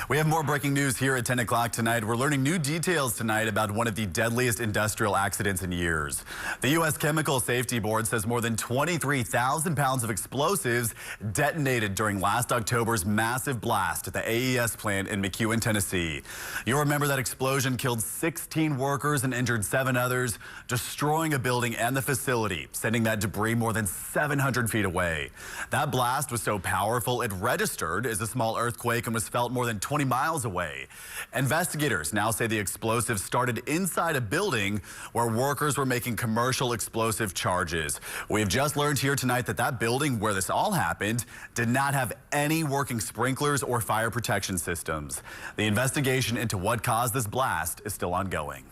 We have more breaking news here at 10 o'clock tonight. We're learning new details tonight about one of the deadliest industrial accidents in years. The U.S. Chemical Safety Board says more than 23,000 pounds of explosives detonated during last October's massive blast at the AES plant in McEwen, Tennessee. You'll remember that explosion killed 16 workers and injured 7 others, destroying a building and the facility, sending that debris more than 700 feet away. That blast was so powerful it registered as a small earthquake and was felt more than 20 miles away. Investigators now say the explosives started inside a building where workers were making commercial explosive charges. We've just learned here tonight that that building where this all happened did not have any working sprinklers or fire protection systems. The investigation into what caused this blast is still ongoing.